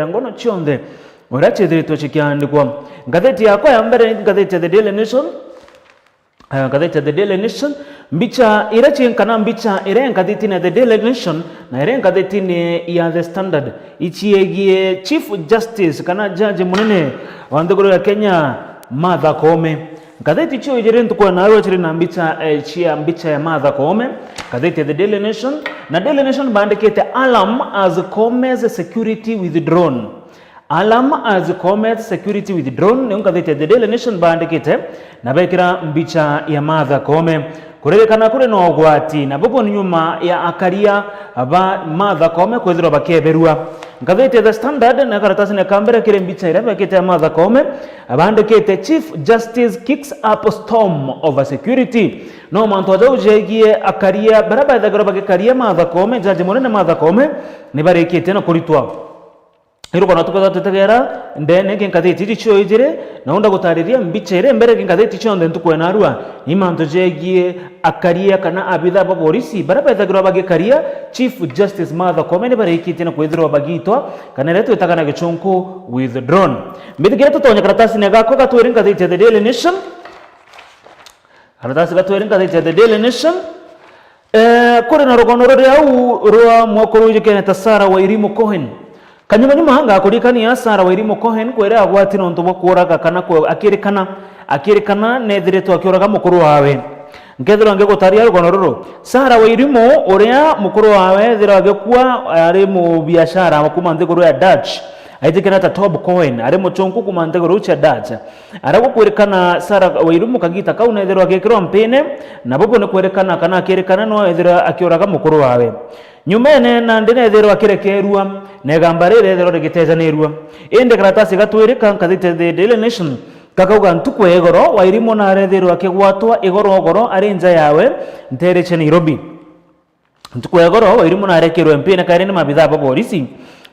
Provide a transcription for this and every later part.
Ngono chionde urachethirito chikiandikwa ngatheti yakwa ya mbere ni ngatheti ya The Daily Nation. Ngatheti ya The Daily Nation mbicha irachinkana mbicha ire ngatheti na The Daily Nation na ire ngatheti ni ya The Standard ichiegie Chief Justice kana jaji munene wa nthiguru ya Kenya Martha Koome. Ngatheti chio ijire ntukwa nawe chiri na mbicha chia mbicha ya Martha Koome ngatheti ya The Daily Nation na Daily Nation bandikite alarm as Koome's security with drone. Alarm as Koome's security with drone ni ngatheti ya The Daily Nation bandikite na bekira mbicha ya Martha Koome kurerekana kure no gwati na bobo nyuma ya akaria aba Martha Koome kwethirwa bakeberua. Ngatheti ya The Standard na karatasi na kambere kire mbicha ira bekite ya Martha Koome abandikite Chief Justice kicks up storm over security no mantu ajegie akaria baraba thagara bagekaria Martha Koome jaji munene Martha Koome ni barekite na kuritwa iruko natuko tutegera ndene kingatheti chicho ijire naunda gutariria mbicha ire mbere kingatheti chonde ntukwe narua imantu jegie akaria kana abitha ba polisi baraba thagara bagekaria Chief Justice Martha Koome ni barekite na kwethirwa bagitwa kana retu itakana gichunku with drone mbithigire tutonya karatasi ne gako gatwire ngatheti ya The Daily Nation. Karatasi gatwire ngatheti ya The Daily Nation kuri na rugono ruri au rwa mwakuru yikene ta Sarah Wairimu Cohen kanyuma hanga kurikania Sarah Wairimu Cohen kwera agwati no ntobo kuraga kana ko akirikana nethiretu akioraga mukuru wawe ngethero ngegutaria rugono ruru Sarah Wairimu uria mukuru wawe thira agekua ari mu biashara makuma nthiguru ya Dutch aitikana ta Tob Cohen ari muchonku kuma nthiguru cha Dutch arago kwerekana Sarah Wairimu kagita kauna thira agekirwa mpene na bobo ne kwerekana kana akirikana no thira akioraga mukuru wawe nyumene na ndene thero akirekerua negambarire thero rigitezanirua inde karatasi gatwirika ngatheti The Daily Nation kakauga ntukwe egoro Wairimu na arethero akigwatwa igoro ari nja yawe ntereche Nairobi ntukwe egoro Wairimu na arekerwa MP na kairene mabitha ba polisi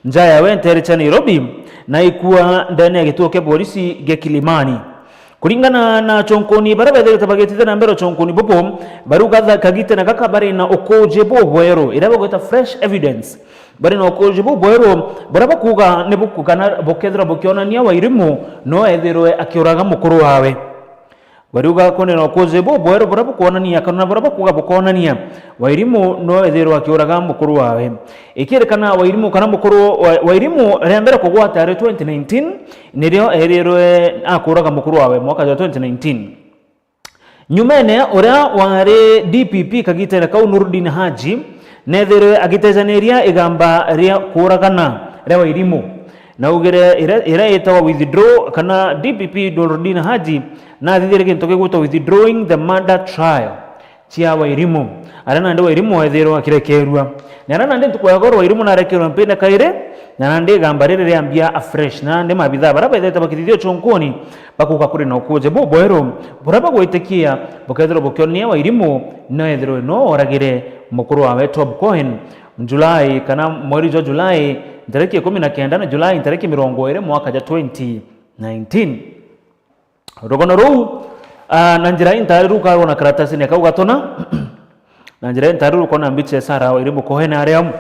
nja yawe ntereche Nairobi na ikuwa ndani ya kituo kya polisi ge Kilimani kulingana na chonkoni baraba theta bagete na mbero chonkoni bobo baruga kagite na kakabari na okoje bo bwero iraba gota fresh evidence bari na okoje bo bwero baraba kuga ne bukukana bokedra bokiona nia Wairimu no ethirwe akioraga mukuru wawe baruga kone na okoje bo bwero baraba kuona nia kana baraba kuga bokona nia Wairimu no ethirwe akioraga mukuru wawe ikirekana Wairimu kana mukuru Wairimu rembera kugwata ari 2019 nirio erirwe akuraga mukuru wawe mwaka wa 2019 nyumene uria wari DPP kagitera kau Nurdin Haji nethere agitezaniria igamba ria kuragana ria Wairimu na ugere ira etawa withdraw kana DPP Nurdin Haji na thithire kintu gigwitwa withdrawing the murder trial chia Wairimu arana ndo Wairimu ethero akirekerua na arana ndi tukwagoro Wairimu na rekerwa mpene kaire na ndi gambarire ria ambia afresh na ndi mabitha baraba theta bakithithio chonkoni bakuka kuri na ukuje bo bwero baraba gwitekia bokethero bokionia Wairimu no ethero no oragire mukuru wa Tob Cohen Julai kana mweri wa Julai tariki 19 na Julai tariki 20 mwaka wa 2019 rogono ru na njira intaru karo na karatasi ne kauga tona na njira intaru kona mbiche Sarah Wairimu Cohen aria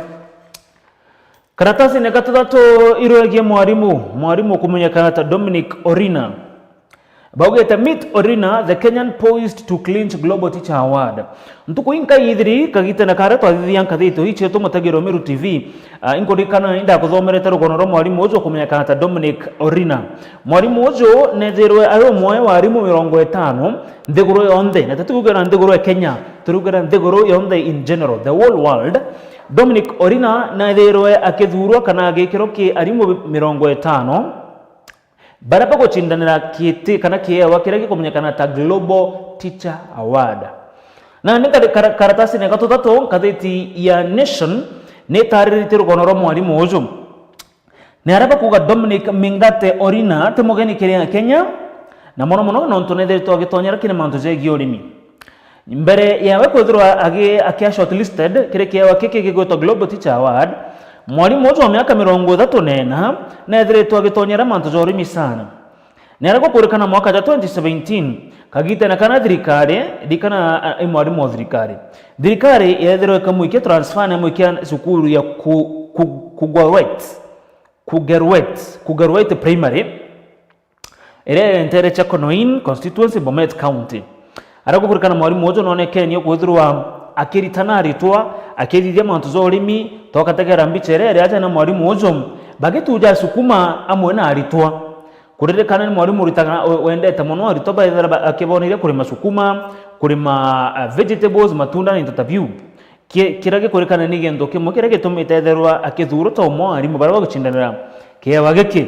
karatasi ne gatatu iroegie mwarimu kumunyekana ta Dominic Orina baugeta meet Orina the Kenyan poised to clinch Global Teacher Award ntuku inka yithiri kagita na karato athithia nkathito ichi tumutagiro Meru TV inkorikana inda kuthomerete rugono ro mwarimu ujo kumunyekana ta Dominic Orina mwarimu ujo nethirwe ayo mwe warimu 50 nthiguru yonthe na tatugera nthiguru ya Kenya turugera nthiguru yonthe in general the whole world Dominic Orina nethirwe akithurwa kana agikiro ki arimu 50 baraba guchindanira kiti kana kiewa kiragi kumenyekana ta Global Teacher Award na nika karatasi ne gatutatu ngatheti ya Nation ne taririte rugono ro mwarimu uju ne araba kuga Dominic Mingate Orina te mugeni kiria Kenya na mono no ntunethe twagitonyera kine mantu jegi urimi mbere yawe kwithirwa akia shortlisted kire kiewa kiki gigwetwa Global Teacher Award mwarimu ujo wa miaka 34 na ethiritwo agitonyera mantu ja urimi sana nerago kurekana mwaka wa 2017 kagite na kana thirikari dikana mwarimu wa thirikari yethirwe kamuikia transfer na muikia sukuru ya kugwa rights Kugerwet primary ere ntere cha Konoin constituency Bomet county aragukurikana mwarimu mojo none kenyo kwithirwa akiritana ritwa akithithia mantu zo urimi tokategera mbichere ere aja na mwarimu mojo bagetuja sukuma amwe na aritwa kuririkana ni mwarimu ritaga wendete muno aritwa baithira akibonire kurima sukuma kurima vegetables matunda na interview kirage kurikana ni gendo kimwe kirage tumithetherwa akithuro to mwarimu baraba gucindanira kiwa giki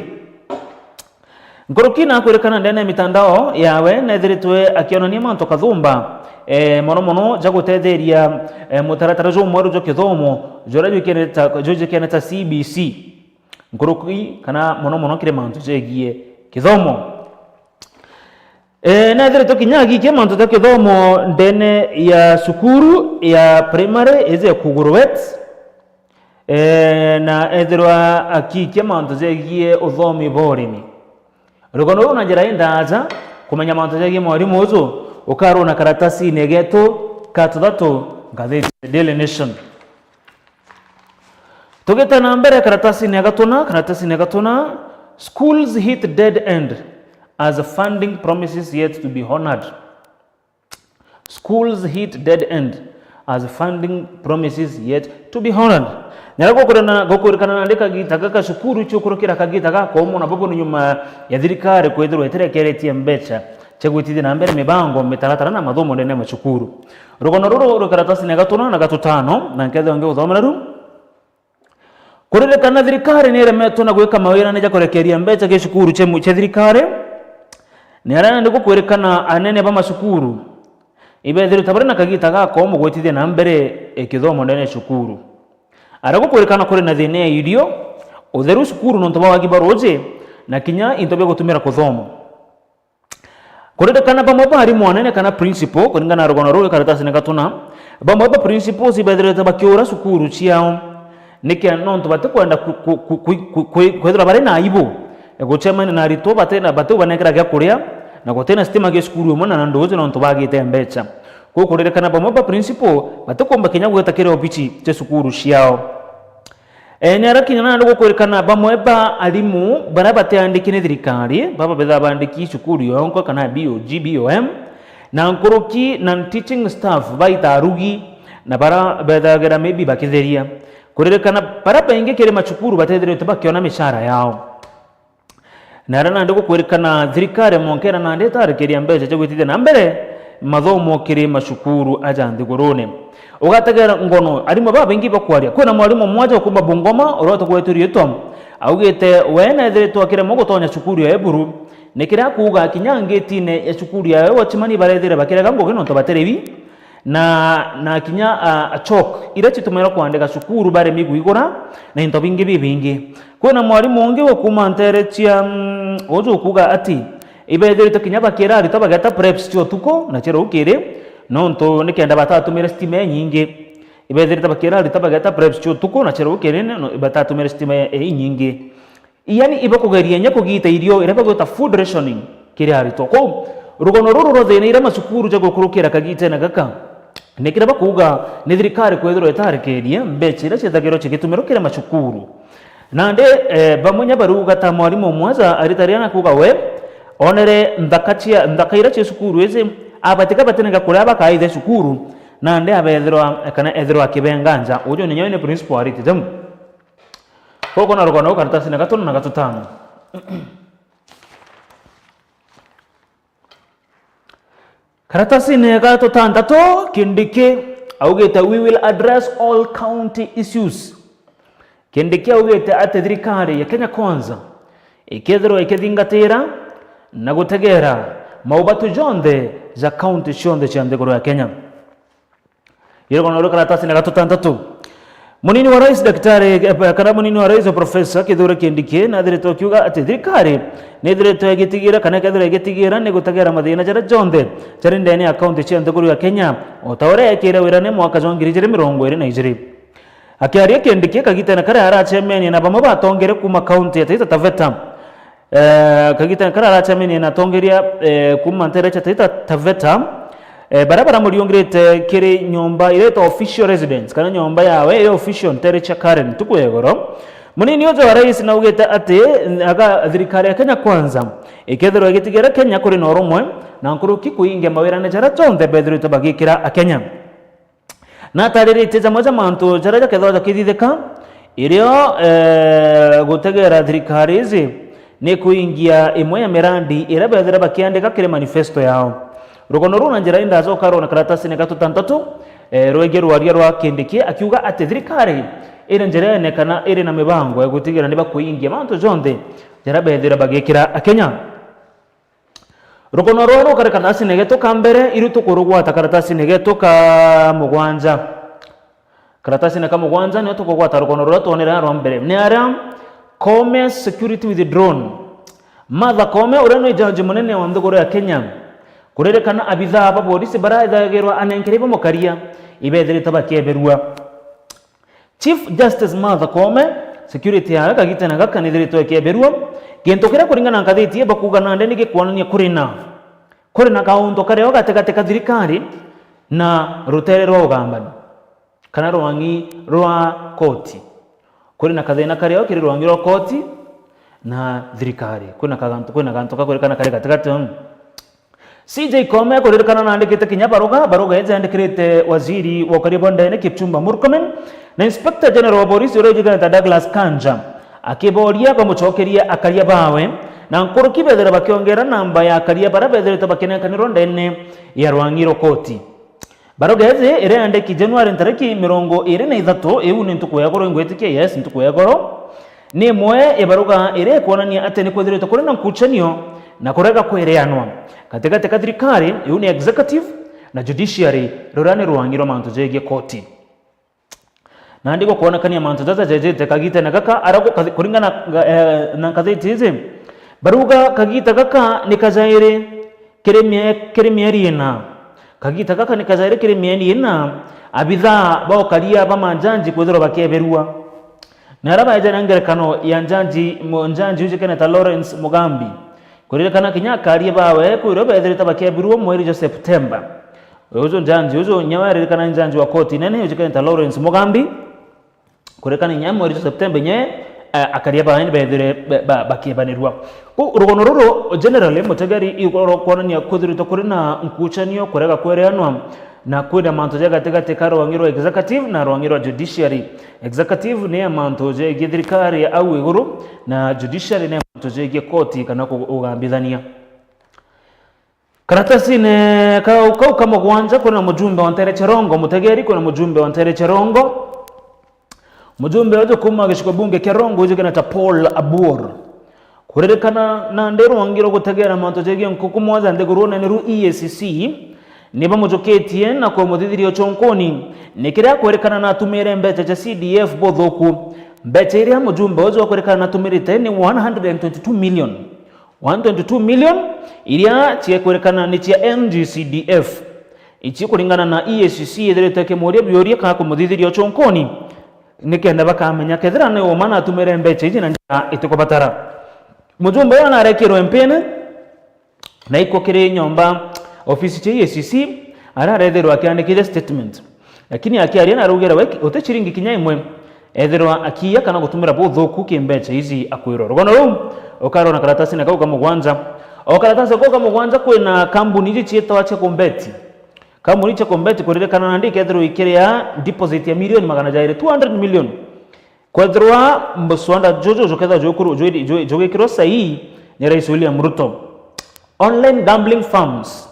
Ngorokina kurikana ndene mitandao yawe nethiritwe akionania mantu kathumba mono jagutetheria mutaratara jo mweru jo kithomo jora keneta CBC ngoroki kana mono kire mantu jegie kithomo nethiritwe kinyagi ke mantu ta kithomo ndene ya sukuru ya primary eze Kugurwet na ethirwa akike mantu jegie uthomi borimi Rugono na njira indaza kumenya mantu jegie mwarimu uzo ukaro na karatasi negeto kathato ngatheti Daily Nation tugeta na mbere karatasi negatona schools hit dead end as funding promises yet to be honored. Schools hit dead end as funding promises yet to be honored. Nyarako gokurikana nandika gitaka shukuru cyukurukira kagitaka ko umuntu avuga nyuma ya thirikari kwethirwa iterekeretie mbecha chegwitithia na mbere mibango mitaratara na mathomo ndene machukuru rugono ruru rukaratasi negatuna na gatutano na nkethe onge uthomera ru kuririkana thirikari ni remetwo na gwika mawira ne jakorekeria mbecha ke shukuru che thirikari ni arana ndiko kwirikana anene ba mashukuru ibethiro tabare na kagitaka ko mugwitithia na mbere ekithomo ndene shukuru arago kwirikana kuri na thine ya irio utheru shukuru no ntoba wagibaroje na kinya intobe gutumira kuthomo kuririkana bamwe bari mwanene kana principal kuringana na rugono ruru karatasi negatuna bamwe ba principals ibethiro tabakiura shukuru ciao nike nonto batakwenda kwethira bare na aibu egochemana na rito batena batu banekera gya kuria na gotena stima ge shukuru mona na ndozo nonto bagite mbecha ko kuririkana bamwe ba principal batakomba kinya gwetakira obichi te shukuru ciao Nera kinyana ndo kuririkana bamwe ba alimu barabate andikine thirikari baba betha bandiki shukuru yonko kana BOM na nkoroki na teaching staff baita arugi na bara bethagera maybe bakitheria kuririkana para penge kire machukuru batethire tubakiona mishara yao narana ndo kuririkana thirikari monkera na ndeta arekeria mbecha chegwitithia na mbere mathomo kire mashukuru aja nthigurune ugategera ngono arimu baba bengi bakwaria kwena mwalimu mmoja kumba Bungoma uroto kweturiye tom augete wena ethiritwo akire mugutonya cukuru ya Eburu nikira kuuga kinyangitine ya cukuru ya wachimani barethire bakiraga ngoge no tobaterebi na kinya achok ira chitumira kuandika cukuru bare miguigura na into bingi bibingi kwena mwalimu onge wakuma nterechia ojo kuga ati ibethirite kinya bakira ari tabagata preps tio tuko na chero ukire nonto nikenda batatumira stime nyingi ibethirite bakira ari tabagata preps tio tuko na chero ukire no batatumira stime nyingi yani ibakugeria nya kugita irio ira bagota food rationing kire ari to ko rugono ruru rothene ira masukuru jago kurukira kagite na gaka nekira bakuga ni thirikari kwethirwo itarekeria mbecha ira ciethagirwo cigitumiro kire macukuru nande bamunya baruga ta mwalimu mwaza aritariana kuga we onere ndakaira cia cukuru eze abatika batenga kuria bakaithe cukuru nande abethirwa kana ethirwa kibenganja ujo ni nyoine principal ariti jamu koko na rugano karatasi na gatano na gatutano karatasi ne gatutandatu kindike augeta we will address all county issues kindike augeta ate thirikari ya Kenya Kwanza ikethirwa ikithingatira na gutegera maubatu jonde za county shonde cia nthiguru ya Kenya yirgono ro karatasi na gatutandatu munini wa rais daktari kana munini wa rais professor Kithure Kindiki na thirito kiuga ati thirikari ni thirito igitigira kana kethira igitigira ni gutegera mathina jara jonde jari ndene ya county cia nthiguru ya Kenya otawore ekira wira ni mwaka wa 2022 akiaria Kindiki kagitana kare arachemeni na bamwe batongere kuma county ya Taita Taveta kagitana kare arachemeni na tongeria kuma nterecha Taita Taveta barabara muriongirete kiri nyumba ireto official residence kana nyumba yawe ile official nterecha Karen tukwegoro munini ojo wa rais na ugeta ate aga thirikari ya Kenya Kwanza ikethero gitigera Kenya kuri na urumwe na nkuruki kuingia mawira na jara tonde bethiro tabagikira a Kenya na taririte jamoja mantu jara ja ketho jakithitheka irio gutegera thirikari izi ni kuingia imwe ya mirandi ira bethira bakiandika kire manifesto yao rugono runa njira inda zoka rona karatasi ne gatutantatu rwege rwaria rwa kindiki akiuga ati thirikari ire njira ne kana ire na mibango ya gutigira niba kuingia mantu jonde jara bethira bagikira a Kenya rugono rwa rwa karatasi ne getoka mbere irutu kurugwa karatasi ne getoka mugwanja karatasi ne kama mugwanja ne tukugwa rugono rwa tonera rwa mbere ne ara Kome security with the drone Martha Kome ureno ijaji munene wa mthogoro ya Kenya kurerekana abithaa ba polisi baraithagerwa anenkeribo mukaria ibethire tabakeberua Chief Justice Martha Kome security ya kagita na gakanithire keberua gento kira kuringana ngathiti bakuga nande nige kuonania kurina kaunto kareo gatekateka thirikari na rutere rwa ugambani kana rwangi rwa koti kurina kathina kareo kiri rwangi rwa koti na thirikari kuna ganto kakurekana kare gatekate CJ Kome kurerekana nandikite kinya baruga yandikirite waziri wa karibu ndene Kipchumba Murkomen na Inspector General wa polisi Roger Douglas Kanja akiboria bamuchokeria akaria bawe na nkuru kibethera bakiongera namba ya akaria barabethera tabakenekaniro ndene ya rwangiro koti barogeze ire andiki January ntariki 23 ewu ni ntuko ya goro ngwetike yes ntuko ya goro ni mwe ebaruga ire kuonania ate ni kwethirite kuri na nkuchanio na kurega kwereanwa katika thirikari ewu ni executive na judiciary rurane rwangiro mantu jege koti na ndiko kuonekania mantu zaza jeje kagita na kaka arago kuringana na kathiti hizi baruga kagita kaka nikazaire kiremieri na kagita kaka nikazaire kiremieri na abitha bao karia bamanjanji kwethero bakeberua na araba ejana ngerekano ya njanji uje Keneta Lawrence Mugambi kuririkana kinya karia bawe kwiro bethirita bakeberua mweri wa September uzo njanji uzo nyawari kana njanji wa koti nene uje Keneta Lawrence Mugambi kurekana nyamwe mweri wa September nye akaria baani bethire bakibanirwa urugono ruro generally mutegari igoro kwanania kuthirito kuri na nkuchanio kurega kwereanwa na kwenda manto jaga teka rwangiro executive na rwangiro judiciary executive ni manto je githirikari au iguru na judiciary ni manto je koti kana kugambithania karatasi ne kama kwanza kuna mjumbe wa Ntere Cherongo mutegeri kuna mjumbe wa Ntere Cherongo mujumbe wajo kuma gishiko bunge Kerongo uje Keneta Paul Abur kurerekana na ndero wangiro gutegera manto jege nkukumwaza ndeguruna ni ru EACC niba mujoketie na kwa muthithirio chonkoni nikira kwerekana na tumire mbeche cha CDF bodhoku mbeche iria mujumbe wajo kwerekana na tumirite ni 122 million iria chie kwerekana ni chia NGCDF ichi kuringana na EACC ithirite kemoria bioria ka kwa muthithirio chonkoni nikenda bakamenya kethira ne omana atumire mbeche iji na itiko batara mujumbe yana arekirwe mpene na iko kire nyomba ofisi cha EACC araretherwa akiandikire statement lakini akiaria na rugera weki otechiringi kinya imwe etherwa akiya kana gutumira buthuku kimbeche izi akwiro rugono ru okaro na karatasi na kauka mugwanja okaratasi kauka mugwanja kwina kambuni iji chietwa cha kombeti kambuni cha kombeti kurerekana na ndike etherwa ikiria deposit ya milioni 200 million kwethirwa mbuswanda jojo ketha jokuru jogekiro sahi ni Rais William Ruto online gambling firms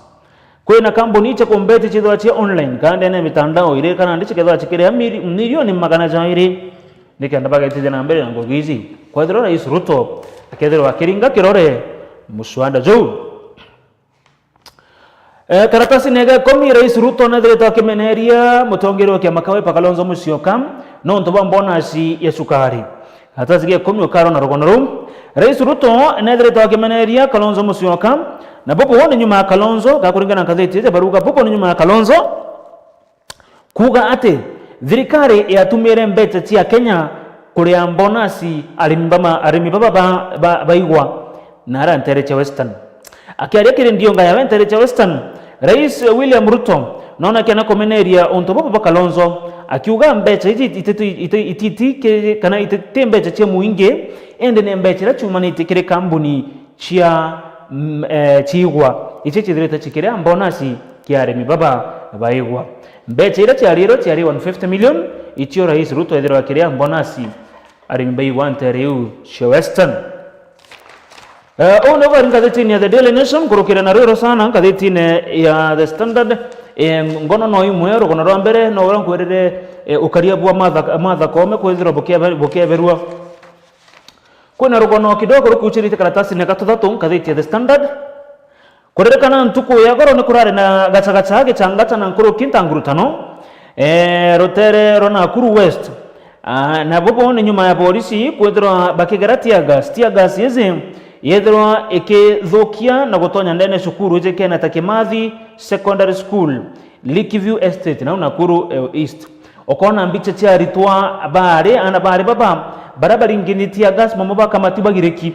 kwina kambuni cha kombeti chithwa cha online kandi na mitandao ile kana ndiche ketha chikiria milioni 200 nikenda bagetize na mbere ngo gizi kwethirwa Rais Ruto akethirwa kiringa kirore muswanda jo karatasi nega komi Rais Ruto na thireta kimeneria mutongero kia makawe Kalonzo Musyoka no ntoba bonasi ya sukari karatasi ge komi okaro na rogonorum Rais Ruto na thireta kimeneria Kalonzo Musyoka na popo wone nyuma ya Kalonzo gakuringana katheti ya baruga popo nyuma ya Kalonzo kuga ate thirikari yatumire mbete cia Kenya kuria bonasi arimi baba baigwa na ara Ntere cha Western akiaria kire ndio ngaya Ntere cha Western Rais William Ruto naona kiana komeneria onto baba Kalonzo akiuga mbecha iti kana itete mbecha cia muingi ende ne mbecha ra chumanite kire kambuni cia chigwa ichi chithirite chikire bonasi kiaremi baba baigwa mbecha ira ciari 150 million ichio rais Ruto ethirwa kiria bonasi arimi baigwa nteriu cia Western. Ono var ngazetini ya The Daily Nation kurukira na rero sana ngazetini ya The Standard ngono no imwe rogono rwa mbere no rankwirire ukaria bwa matha kome kwithira bokia berua kuna rogono kidogo rukuchirite karatasi ne gatatu ngazeti ya The Standard kurerekana ntuku ya goro ne kurare na gacha gicangata na nkuru kintangurutano rotere rona kuru West na bobo ne nyuma ya polisi kwithira bakigera tear gas yethirwa ikithukia na gutonya ndene cukuru ijekena ta Kimathi Secondary School Lakeview Estate na Nakuru East okona mbiche cia ritwa bari baba barabara ingini tear gas mamoba kamatiba gireki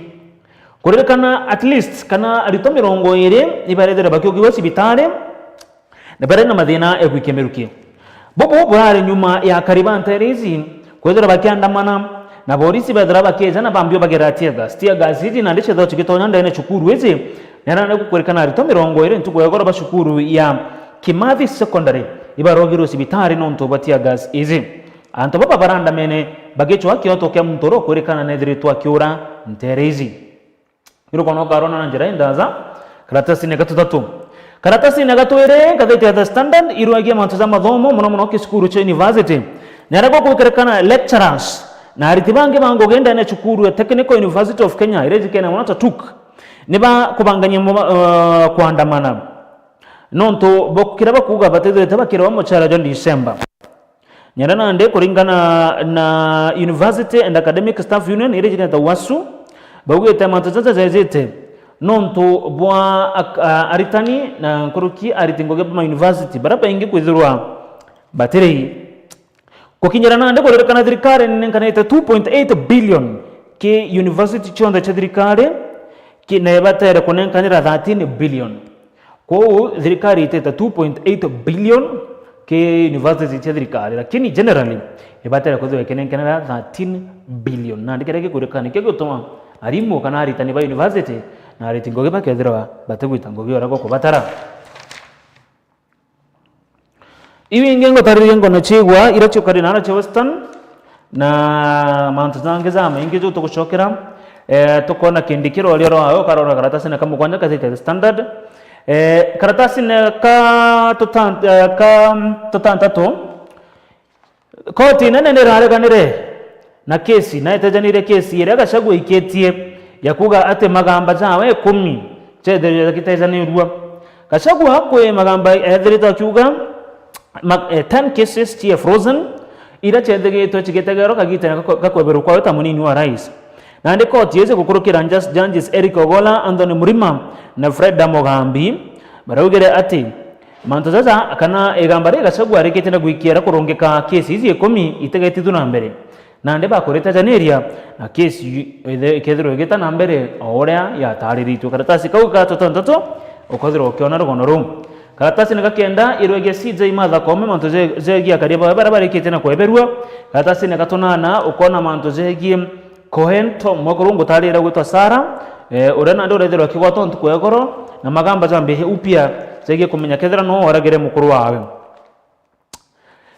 kurerekana at least kana arito 20 ibarethera bakiogiwa cibitare na bare na mathina egwikemeruki bobo bwari nyuma ya karibanta rizi kwethera bakiandamana na polisi bethera bakeja na bambio bagera tear gas hizi na ndiche thochi gitonya ndene cukuru hizi nera kurerekana arito 20 ntuko yagora ba cukuru ya Kimathi Secondary ibarogiro cibitare no nto tear gas hizi anto baba baranda mene bagecho akioto kya mtoro kurerekana na thiritwa kiura nterezi iro kono garona na njira indaza karatasi ne gatatu karatasi ne gatwere gatheti ya The Standard iruagia mantuza mathomo muno kisukuru cha university nera kurerekana lecturers na aritibange bango genda na cukuru ya Technical University of Kenya irejikena mwana tuk niba kubanganya kuandamana nonto bokira bakuga batezete bakira mu cyara John December nyarana nde kuringana na University and Academic Staff Union irejikena wasu bagwete mantuza zezete nonto bwa aritani na nkuruki aritingoge ba university barapa ingi kwizirwa baterei kukinyarana nde kurerekana thirikari nenkanete 2.8 billion ke university chonda cha thirikari kine batere kunenkanira 13 billion ko thirikari iteta 2.8 billion ke university cha thirikari lakini generally ibatere kuziwe kunenkanira 13 billion na ndikereke kurekana kege gutuma arimu kana aritani ba university na aritingoge bakethira bategwitangoge orako kubatara iwi ngengo tariri ngono chigwa iracho karinana cha Western na mantu zange zama ingizo tukushokera tukona kindikiro lero ayo karora karatasi na kama kwanja kazi Standard karatasi na ka tutantatu koti nene nerareganire na kesi na itajanire kesi iraga shagwe iketie yakuga ate magamba zawe 10 chede kitazanirwa kashagwa hakwe magamba edrita kyuga 10 cases tia frozen ira chedege to chigetegero kagitana kakweberu kwa tamunini wa rais na ande koti yeze kukurukira judges Eric Ogola Anthony Murima na Fred Mogambi baraugere ati manto zaza kana egambare gashagwa rekete guikiera kurongeka kesi hizi 10 itegeti tuna mbere na ande bakoreta janeria na kesi kedero egeta na mbere orea ya tariritu karatasi kauka totontoto okozero okiona rogono rum karatasi nikakenda irwege CJ Martha Koome manto zegia kariba barabara ikitena kweberwa karatasi nikatonana ukona manto zegie Cohen Tom mokorungu talira gwitwa Sara urena ndo rethero kigwato ntukwegoro na magamba zambe upia zegie kumenya kethera no oragere mukuru wawe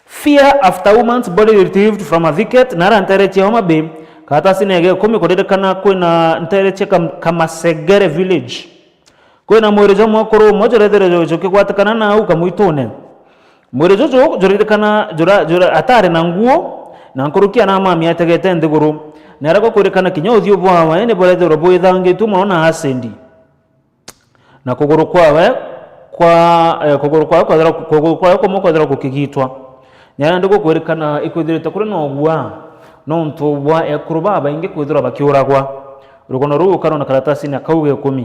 fear after woman's body retrieved from a thicket nara ntereche Homa Bay karatasi nege kumi kuderekana kwina ntereche kama Segere village kwena mwerezo mwakoro moja rethero joke kwatakana na uka muitone mwerezo jo jorekana jura atare na nguo na nkurukia na mami ategete ndiguru narako kurekana kinyothio bwawa ene borethero bwithange tu maona asendi na kuguru kwawe kwa mokwethera kukigitwa nyana ndiko kurekana ikwithirite kuri no gwa no ntubwa ekuruba bainge kwithira bakiuragwa rugono ru karona karatasi na kauge 10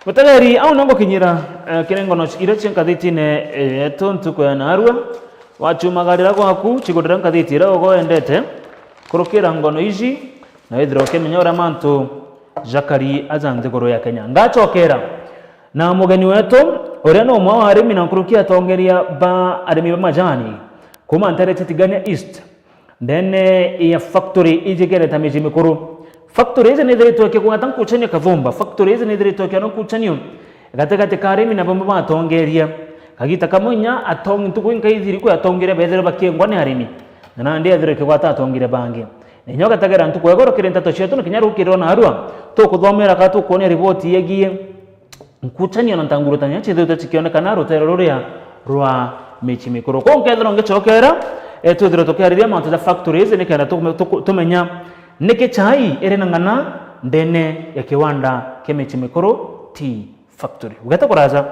Mutagari au nango kinyira kirengo no irache nkathitine tontu kwa narwa wachumagarira gwaku chigodera nkathitira ogo endete kurukira ngono ici na ithiro kemenyora mantu Jakari azanze goro ya Kenya ngachokera na mugeni wetu oria no mwa arimi na nkurukia tongeria ba arimi ba majani kuma antare Tigania East then ya factory ijigere tameji mikuru factory hizi ni dhiri toke kwa tanku chanya kavumba factory hizi ni dhiri toke no kuchanyo gate karimi na bamba atongeria kagita kamunya atong ntuko inka iziri ko atongeria bedere bakengwa ni arimi na ndiye dhiri kwa ta atongeria bange ninyoga tagara ntuko yagoro kirenta to chetu no kinyaru kirona arua to kuthomera ka to kuone report yegie nkuchania na ntanguro tanya chithe tutikionekana rutero ruria rwa mechi mikuru ko nkethero ngechokera tuthiro tukiariria mantu za factories ni kana tumenya niki chai ere nangana ndene ya kiwanda kemechi mikuru tea factory ugata kuraza